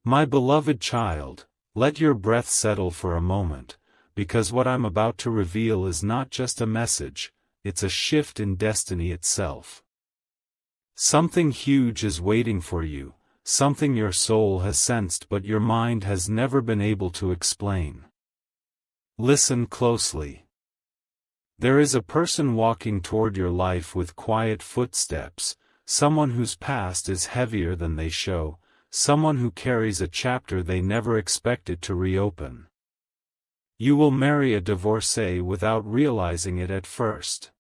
My beloved child, let your breath settle for a moment, because what I'm about to reveal is not just a message, it's a shift in destiny itself. Something huge is waiting for you, something your soul has sensed but your mind has never been able to explain. Listen closely. There is a person walking toward your life with quiet footsteps, someone whose past is heavier than they show, someone who carries a chapter they never expected to reopen. You will marry a divorcee without realizing it at first.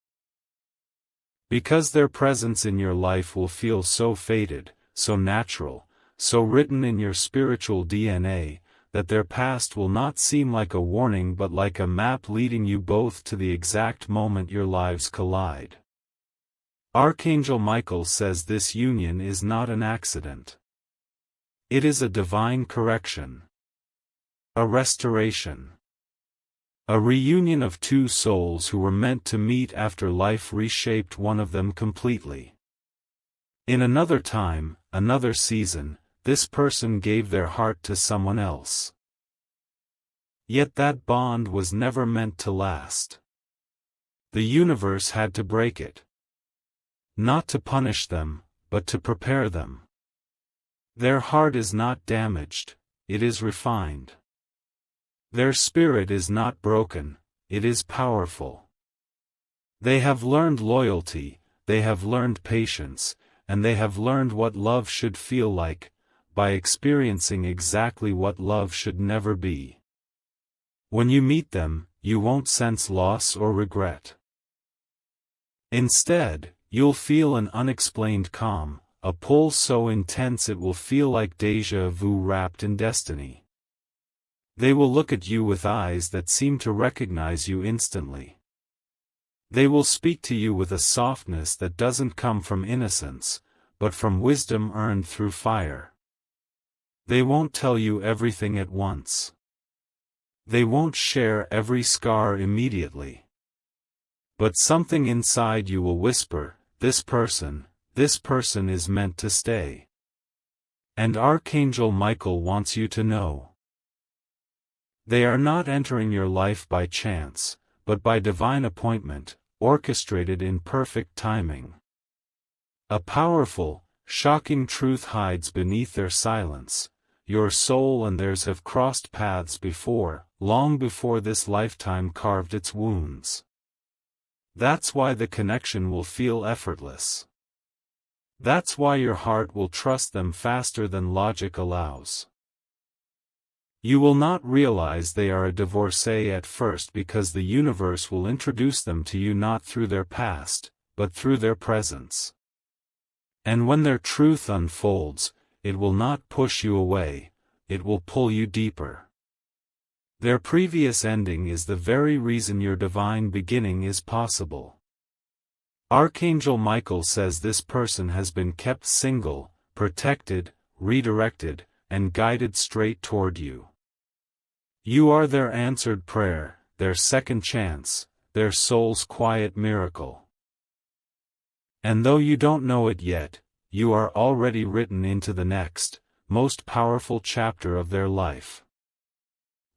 Because their presence in your life will feel so fated, so natural, so written in your spiritual DNA, that their past will not seem like a warning but like a map leading you both to the exact moment your lives collide. Archangel Michael says this union is not an accident. It is a divine correction. A restoration. A reunion of two souls who were meant to meet after life reshaped one of them completely. In another time, another season, this person gave their heart to someone else. Yet that bond was never meant to last. The universe had to break it. Not to punish them, but to prepare them. Their heart is not damaged, it is refined. Their spirit is not broken, it is powerful. They have learned loyalty, they have learned patience, and they have learned what love should feel like, by experiencing exactly what love should never be. When you meet them, you won't sense loss or regret. Instead, you'll feel an unexplained calm, a pull so intense it will feel like déjà vu wrapped in destiny. They will look at you with eyes that seem to recognize you instantly. They will speak to you with a softness that doesn't come from innocence, but from wisdom earned through fire. They won't tell you everything at once. They won't share every scar immediately. But something inside you will whisper, this person is meant to stay. And Archangel Michael wants you to know. They are not entering your life by chance, but by divine appointment, orchestrated in perfect timing. A powerful, shocking truth hides beneath their silence. Your soul and theirs have crossed paths before, long before this lifetime carved its wounds. That's why the connection will feel effortless. That's why your heart will trust them faster than logic allows. You will not realize they are a divorcee at first because the universe will introduce them to you not through their past, but through their presence. And when their truth unfolds, it will not push you away, it will pull you deeper. Their previous ending is the very reason your divine beginning is possible. Archangel Michael says this person has been kept single, protected, redirected, and guided straight toward you. You are their answered prayer, their second chance, their soul's quiet miracle. And though you don't know it yet, you are already written into the next, most powerful chapter of their life.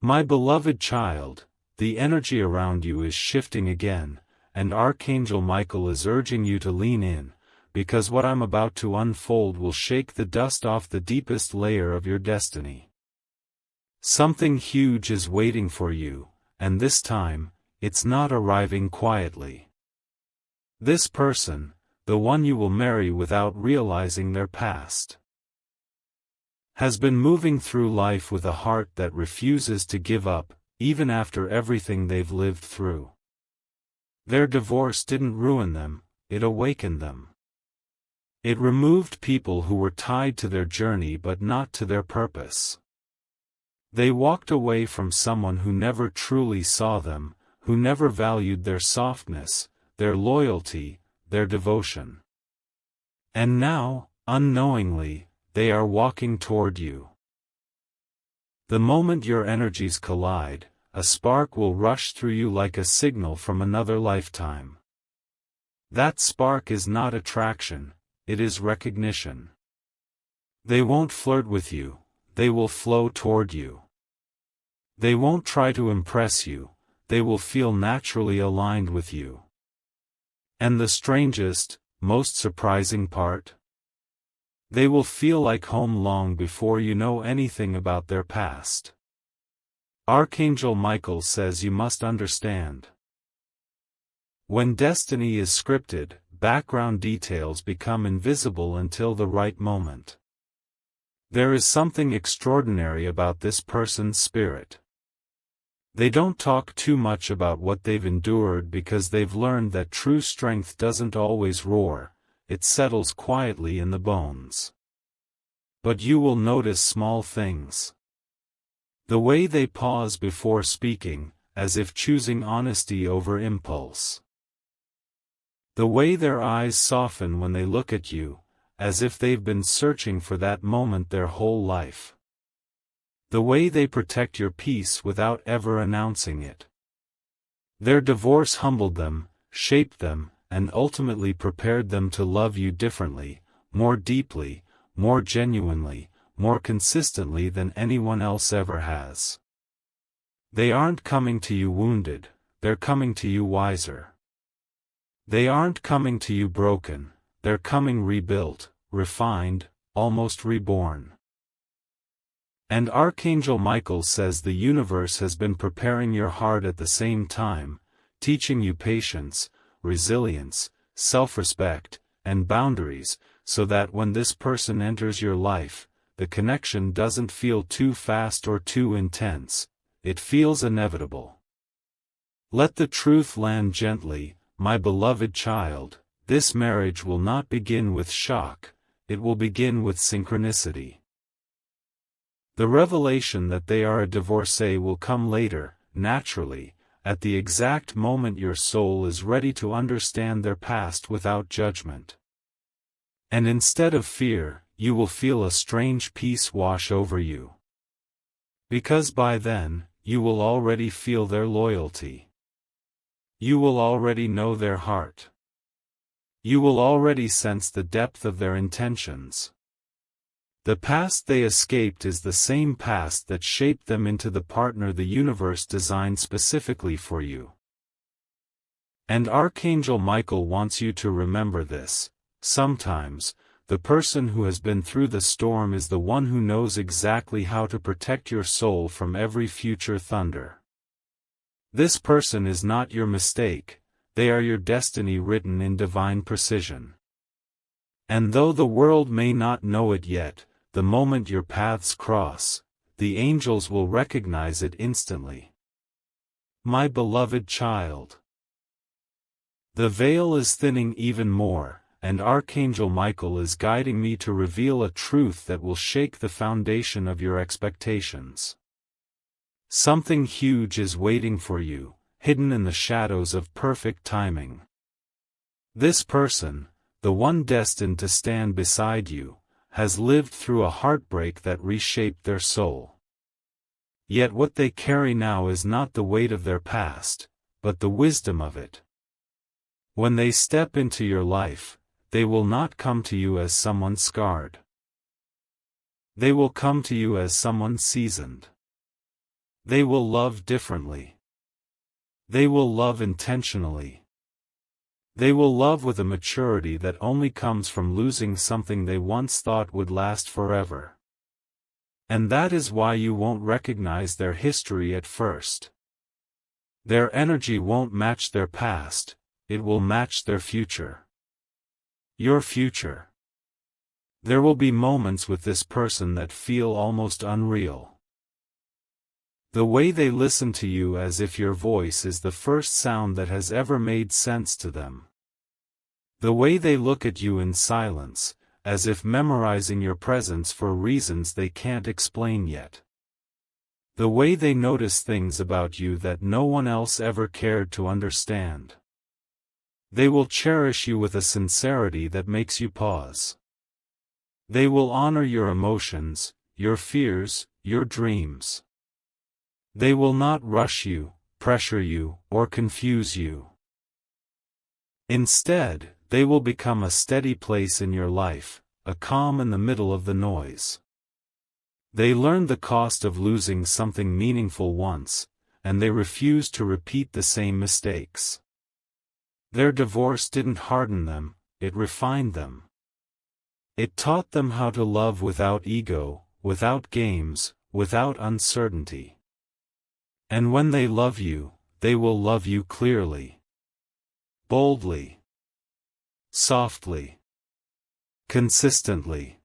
My beloved child, the energy around you is shifting again, and Archangel Michael is urging you to lean in, because what I'm about to unfold will shake the dust off the deepest layer of your destiny. Something huge is waiting for you, and this time, it's not arriving quietly. This person, the one you will marry without realizing their past, has been moving through life with a heart that refuses to give up, even after everything they've lived through. Their divorce didn't ruin them, it awakened them. It removed people who were tied to their journey but not to their purpose. They walked away from someone who never truly saw them, who never valued their softness, their loyalty, their devotion. And now, unknowingly, they are walking toward you. The moment your energies collide, a spark will rush through you like a signal from another lifetime. That spark is not attraction, it is recognition. They won't flirt with you, they will flow toward you. They won't try to impress you, they will feel naturally aligned with you. And the strangest, most surprising part? They will feel like home long before you know anything about their past. Archangel Michael says you must understand. When destiny is scripted, background details become invisible until the right moment. There is something extraordinary about this person's spirit. They don't talk too much about what they've endured because they've learned that true strength doesn't always roar, it settles quietly in the bones. But you will notice small things. The way they pause before speaking, as if choosing honesty over impulse. The way their eyes soften when they look at you, as if they've been searching for that moment their whole life. The way they protect your peace without ever announcing it. Their divorce humbled them, shaped them, and ultimately prepared them to love you differently, more deeply, more genuinely, more consistently than anyone else ever has. They aren't coming to you wounded, they're coming to you wiser. They aren't coming to you broken, they're coming rebuilt, refined, almost reborn. And Archangel Michael says the universe has been preparing your heart at the same time, teaching you patience, resilience, self-respect, and boundaries, so that when this person enters your life, the connection doesn't feel too fast or too intense, it feels inevitable. Let the truth land gently, my beloved child, this marriage will not begin with shock, it will begin with synchronicity. The revelation that they are a divorcee will come later, naturally, at the exact moment your soul is ready to understand their past without judgment. And instead of fear, you will feel a strange peace wash over you. Because by then, you will already feel their loyalty. You will already know their heart. You will already sense the depth of their intentions. The past they escaped is the same past that shaped them into the partner the universe designed specifically for you. And Archangel Michael wants you to remember this. Sometimes, the person who has been through the storm is the one who knows exactly how to protect your soul from every future thunder. This person is not your mistake, they are your destiny written in divine precision. And though the world may not know it yet, the moment your paths cross, the angels will recognize it instantly. My beloved child. The veil is thinning even more, and Archangel Michael is guiding me to reveal a truth that will shake the foundation of your expectations. Something huge is waiting for you, hidden in the shadows of perfect timing. This person, the one destined to stand beside you, has lived through a heartbreak that reshaped their soul. Yet what they carry now is not the weight of their past, but the wisdom of it. When they step into your life, they will not come to you as someone scarred. They will come to you as someone seasoned. They will love differently. They will love intentionally. They will love with a maturity that only comes from losing something they once thought would last forever. And that is why you won't recognize their history at first. Their energy won't match their past, it will match their future. Your future. There will be moments with this person that feel almost unreal. The way they listen to you as if your voice is the first sound that has ever made sense to them. The way they look at you in silence, as if memorizing your presence for reasons they can't explain yet. The way they notice things about you that no one else ever cared to understand. They will cherish you with a sincerity that makes you pause. They will honor your emotions, your fears, your dreams. They will not rush you, pressure you, or confuse you. Instead, they will become a steady place in your life, a calm in the middle of the noise. They learned the cost of losing something meaningful once, and they refused to repeat the same mistakes. Their divorce didn't harden them, it refined them. It taught them how to love without ego, without games, without uncertainty. And when they love you, they will love you clearly, boldly, softly, consistently.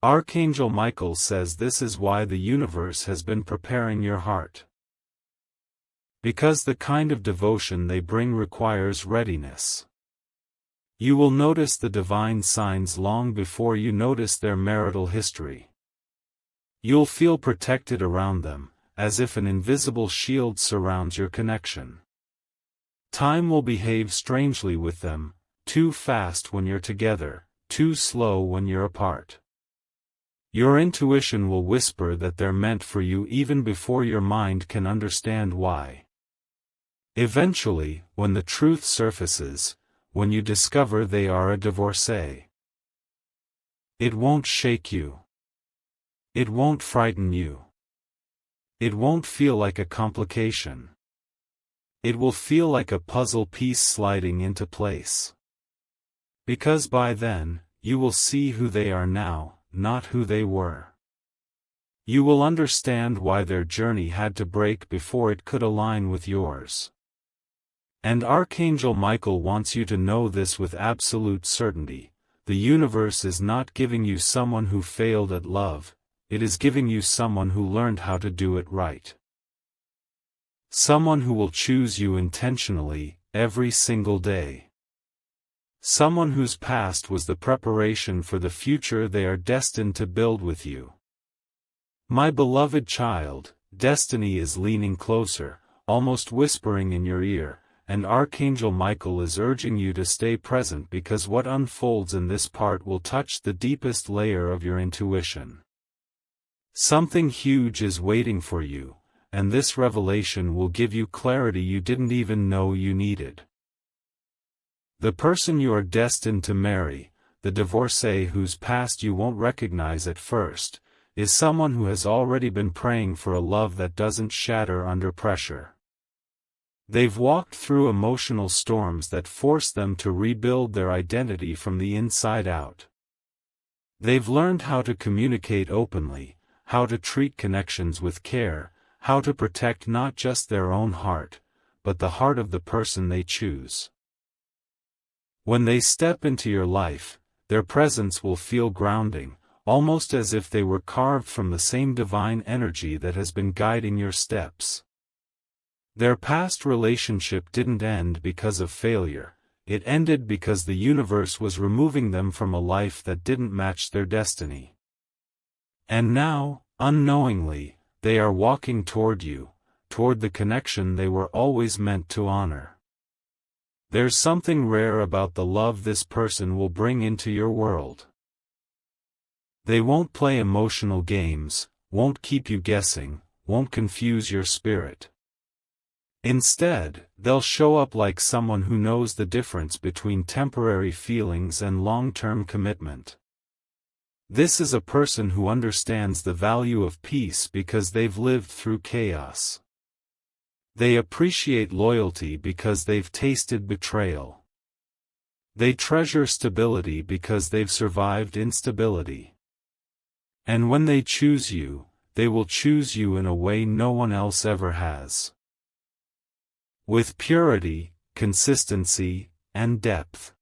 Archangel Michael says this is why the universe has been preparing your heart. Because the kind of devotion they bring requires readiness. You will notice the divine signs long before you notice their marital history. You'll feel protected around them, as if an invisible shield surrounds your connection. Time will behave strangely with them, too fast when you're together, too slow when you're apart. Your intuition will whisper that they're meant for you even before your mind can understand why. Eventually, when the truth surfaces, when you discover they are a divorcee, it won't shake you. It won't frighten you. It won't feel like a complication. It will feel like a puzzle piece sliding into place. Because by then, you will see who they are now, not who they were. You will understand why their journey had to break before it could align with yours. And Archangel Michael wants you to know this with absolute certainty. The universe is not giving you someone who failed at love, it is giving you someone who learned how to do it right. Someone who will choose you intentionally, every single day. Someone whose past was the preparation for the future they are destined to build with you. My beloved child, destiny is leaning closer, almost whispering in your ear, and Archangel Michael is urging you to stay present because what unfolds in this part will touch the deepest layer of your intuition. Something huge is waiting for you, and this revelation will give you clarity you didn't even know you needed. The person you are destined to marry, the divorcee whose past you won't recognize at first, is someone who has already been praying for a love that doesn't shatter under pressure. They've walked through emotional storms that force them to rebuild their identity from the inside out. They've learned how to communicate openly, how to treat connections with care, how to protect not just their own heart, but the heart of the person they choose. When they step into your life, their presence will feel grounding, almost as if they were carved from the same divine energy that has been guiding your steps. Their past relationship didn't end because of failure, it ended because the universe was removing them from a life that didn't match their destiny. And now, unknowingly, they are walking toward you, toward the connection they were always meant to honor. There's something rare about the love this person will bring into your world. They won't play emotional games, won't keep you guessing, won't confuse your spirit. Instead, they'll show up like someone who knows the difference between temporary feelings and long-term commitment. This is a person who understands the value of peace because they've lived through chaos. They appreciate loyalty because they've tasted betrayal. They treasure stability because they've survived instability. And when they choose you, they will choose you in a way no one else ever has. With purity, consistency, and depth.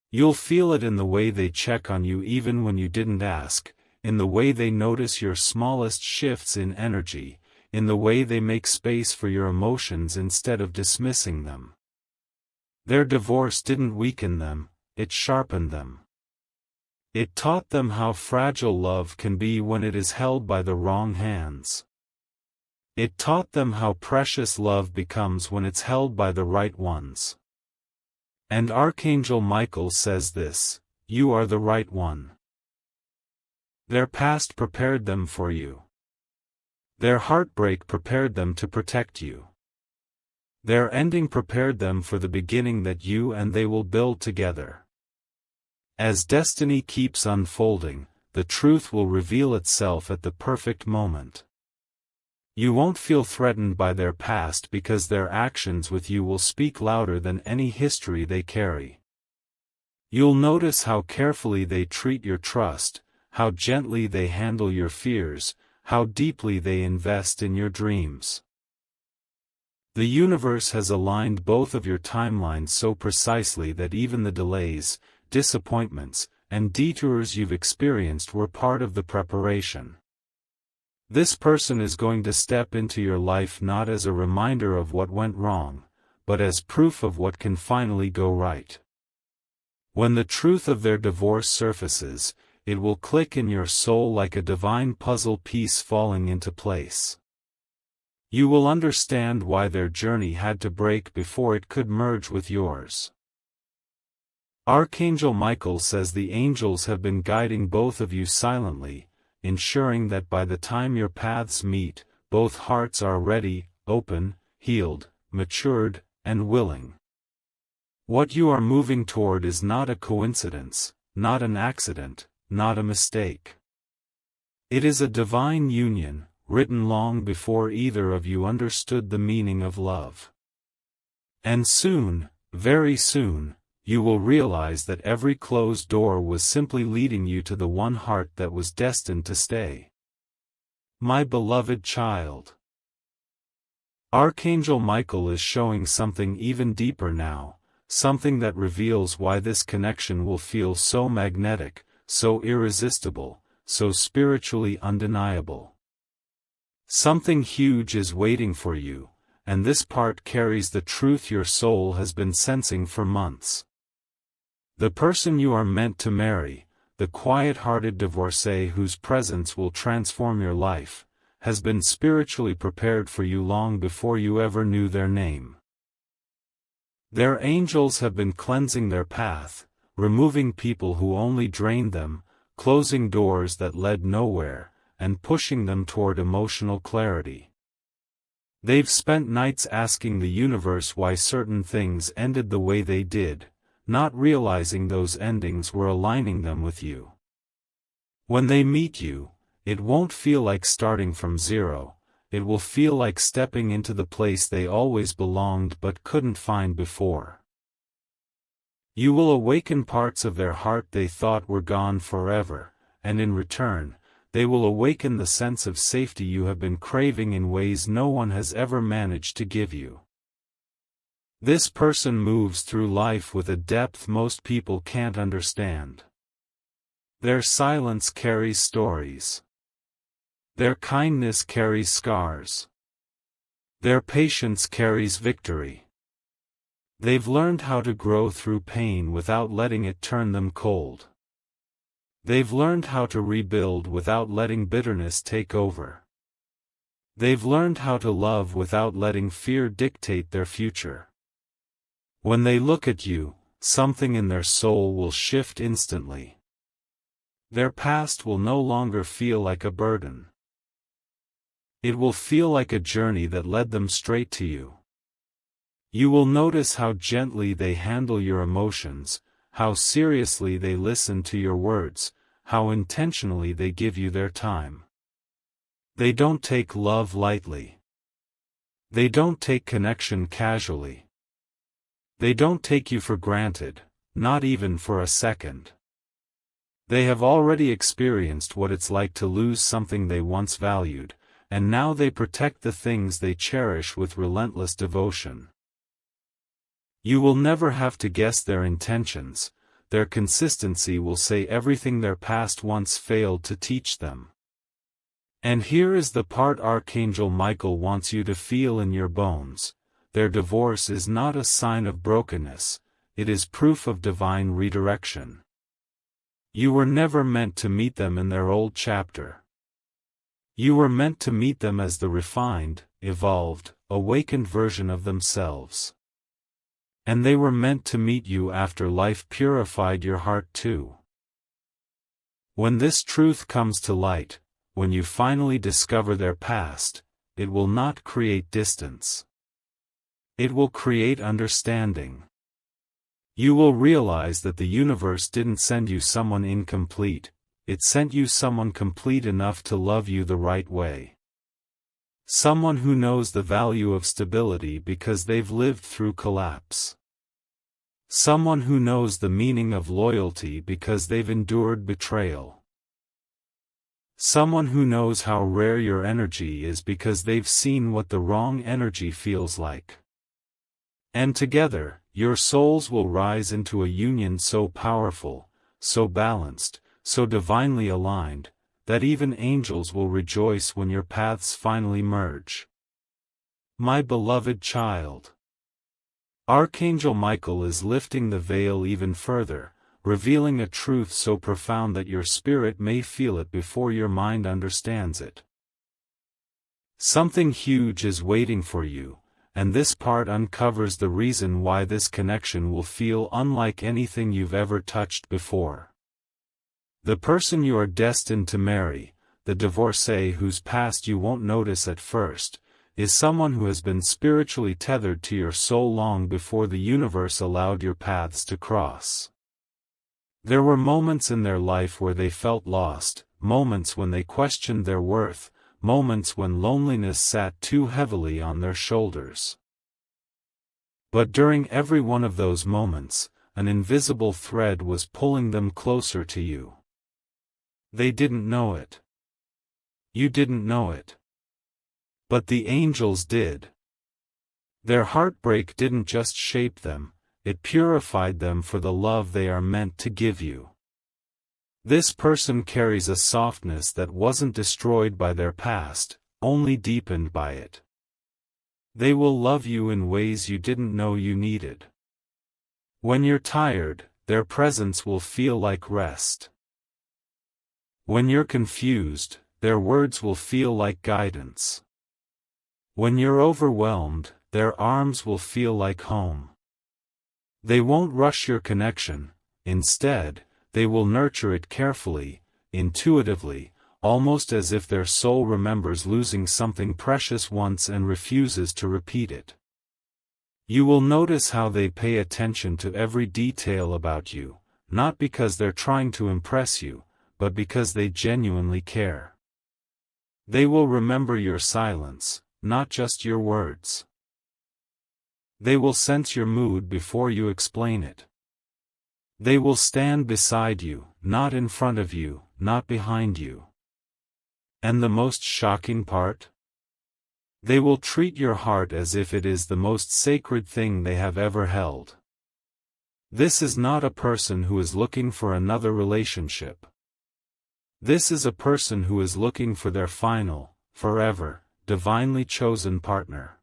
You'll feel it in the way they check on you even when you didn't ask, in the way they notice your smallest shifts in energy, in the way they make space for your emotions instead of dismissing them. Their divorce didn't weaken them, it sharpened them. It taught them how fragile love can be when it is held by the wrong hands. It taught them how precious love becomes when it's held by the right ones. And Archangel Michael says this, you are the right one. Their past prepared them for you. Their heartbreak prepared them to protect you. Their ending prepared them for the beginning that you and they will build together. As destiny keeps unfolding, the truth will reveal itself at the perfect moment. You won't feel threatened by their past because their actions with you will speak louder than any history they carry. You'll notice how carefully they treat your trust, how gently they handle your fears, how deeply they invest in your dreams. The universe has aligned both of your timelines so precisely that even the delays, disappointments, and detours you've experienced were part of the preparation. This person is going to step into your life not as a reminder of what went wrong, but as proof of what can finally go right. When the truth of their divorce surfaces, it will click in your soul like a divine puzzle piece falling into place. You will understand why their journey had to break before it could merge with yours. Archangel Michael says the angels have been guiding both of you silently, ensuring that by the time your paths meet, both hearts are ready, open, healed, matured, and willing. What you are moving toward is not a coincidence, not an accident, not a mistake. It is a divine union, written long before either of you understood the meaning of love. And soon, very soon, you will realize that every closed door was simply leading you to the one heart that was destined to stay. My beloved child. Archangel Michael is showing something even deeper now, something that reveals why this connection will feel so magnetic, so irresistible, so spiritually undeniable. Something huge is waiting for you, and this part carries the truth your soul has been sensing for months. The person you are meant to marry, the quiet-hearted divorcee whose presence will transform your life, has been spiritually prepared for you long before you ever knew their name. Their angels have been cleansing their path, removing people who only drained them, closing doors that led nowhere, and pushing them toward emotional clarity. They've spent nights asking the universe why certain things ended the way they did, not realizing those endings were aligning them with you. When they meet you, it won't feel like starting from zero. It will feel like stepping into the place they always belonged but couldn't find before. You will awaken parts of their heart they thought were gone forever, and in return, they will awaken the sense of safety you have been craving in ways no one has ever managed to give you. This person moves through life with a depth most people can't understand. Their silence carries stories. Their kindness carries scars. Their patience carries victory. They've learned how to grow through pain without letting it turn them cold. They've learned how to rebuild without letting bitterness take over. They've learned how to love without letting fear dictate their future. When they look at you, something in their soul will shift instantly. Their past will no longer feel like a burden. It will feel like a journey that led them straight to you. You will notice how gently they handle your emotions, how seriously they listen to your words, how intentionally they give you their time. They don't take love lightly. They don't take connection casually. They don't take you for granted, not even for a second. They have already experienced what it's like to lose something they once valued, and now they protect the things they cherish with relentless devotion. You will never have to guess their intentions. Their consistency will say everything their past once failed to teach them. And here is the part Archangel Michael wants you to feel in your bones. Their divorce is not a sign of brokenness, it is proof of divine redirection. You were never meant to meet them in their old chapter. You were meant to meet them as the refined, evolved, awakened version of themselves. And they were meant to meet you after life purified your heart too. When this truth comes to light, when you finally discover their past, it will not create distance. It will create understanding. You will realize that the universe didn't send you someone incomplete, it sent you someone complete enough to love you the right way. Someone who knows the value of stability because they've lived through collapse. Someone who knows the meaning of loyalty because they've endured betrayal. Someone who knows how rare your energy is because they've seen what the wrong energy feels like. And together, your souls will rise into a union so powerful, so balanced, so divinely aligned, that even angels will rejoice when your paths finally merge. My beloved child. Archangel Michael is lifting the veil even further, revealing a truth so profound that your spirit may feel it before your mind understands it. Something huge is waiting for you, and this part uncovers the reason why this connection will feel unlike anything you've ever touched before. The person you are destined to marry, the divorcee whose past you won't notice at first, is someone who has been spiritually tethered to your soul long before the universe allowed your paths to cross. There were moments in their life where they felt lost, moments when they questioned their worth, moments when loneliness sat too heavily on their shoulders. But during every one of those moments, an invisible thread was pulling them closer to you. They didn't know it. You didn't know it. But the angels did. Their heartbreak didn't just shape them, it purified them for the love they are meant to give you. This person carries a softness that wasn't destroyed by their past, only deepened by it. They will love you in ways you didn't know you needed. When you're tired, their presence will feel like rest. When you're confused, their words will feel like guidance. When you're overwhelmed, their arms will feel like home. They won't rush your connection, instead, they will nurture it carefully, intuitively, almost as if their soul remembers losing something precious once and refuses to repeat it. You will notice how they pay attention to every detail about you, not because they're trying to impress you, but because they genuinely care. They will remember your silence, not just your words. They will sense your mood before you explain it. They will stand beside you, not in front of you, not behind you. And the most shocking part? They will treat your heart as if it is the most sacred thing they have ever held. This is not a person who is looking for another relationship. This is a person who is looking for their final, forever, divinely chosen partner.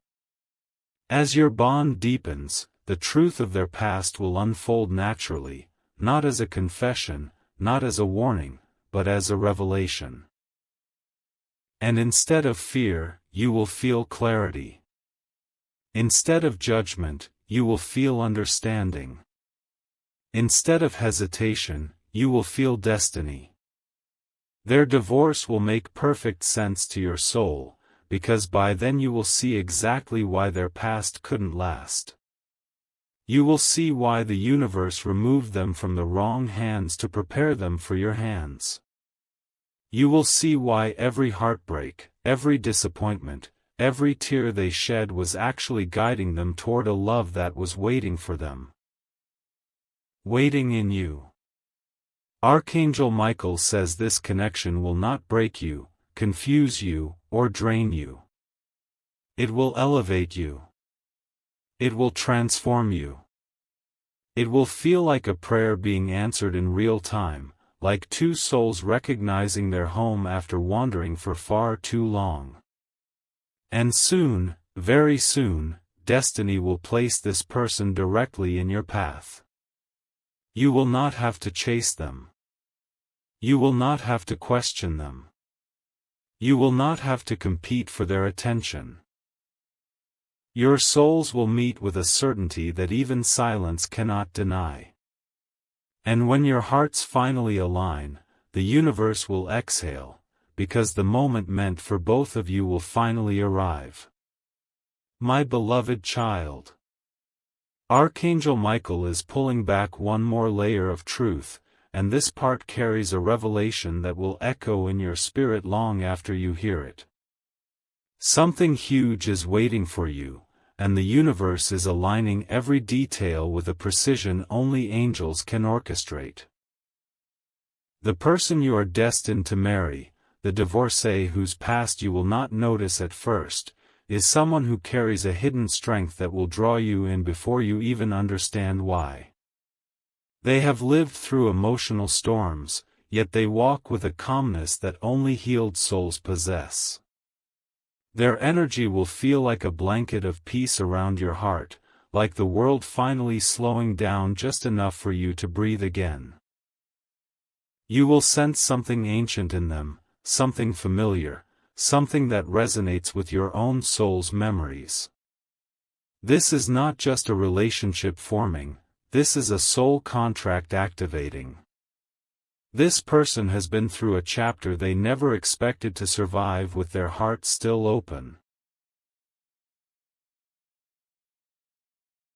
As your bond deepens, the truth of their past will unfold naturally, not as a confession, not as a warning, but as a revelation. And instead of fear, you will feel clarity. Instead of judgment, you will feel understanding. Instead of hesitation, you will feel destiny. Their divorce will make perfect sense to your soul, because by then you will see exactly why their past couldn't last. You will see why the universe removed them from the wrong hands to prepare them for your hands. You will see why every heartbreak, every disappointment, every tear they shed was actually guiding them toward a love that was waiting for them. Waiting in you. Archangel Michael says this connection will not break you, confuse you, or drain you. It will elevate you. It will transform you. It will feel like a prayer being answered in real time, like two souls recognizing their home after wandering for far too long. And soon, very soon, destiny will place this person directly in your path. You will not have to chase them. You will not have to question them. You will not have to compete for their attention. Your souls will meet with a certainty that even silence cannot deny. And when your hearts finally align, the universe will exhale, because the moment meant for both of you will finally arrive. My beloved child. Archangel Michael is pulling back one more layer of truth, and this part carries a revelation that will echo in your spirit long after you hear it. Something huge is waiting for you, and the universe is aligning every detail with a precision only angels can orchestrate. The person you are destined to marry, the divorcee whose past you will not notice at first, is someone who carries a hidden strength that will draw you in before you even understand why. They have lived through emotional storms, yet they walk with a calmness that only healed souls possess. Their energy will feel like a blanket of peace around your heart, like the world finally slowing down just enough for you to breathe again. You will sense something ancient in them, something familiar, something that resonates with your own soul's memories. This is not just a relationship forming, this is a soul contract activating. This person has been through a chapter they never expected to survive with their heart still open.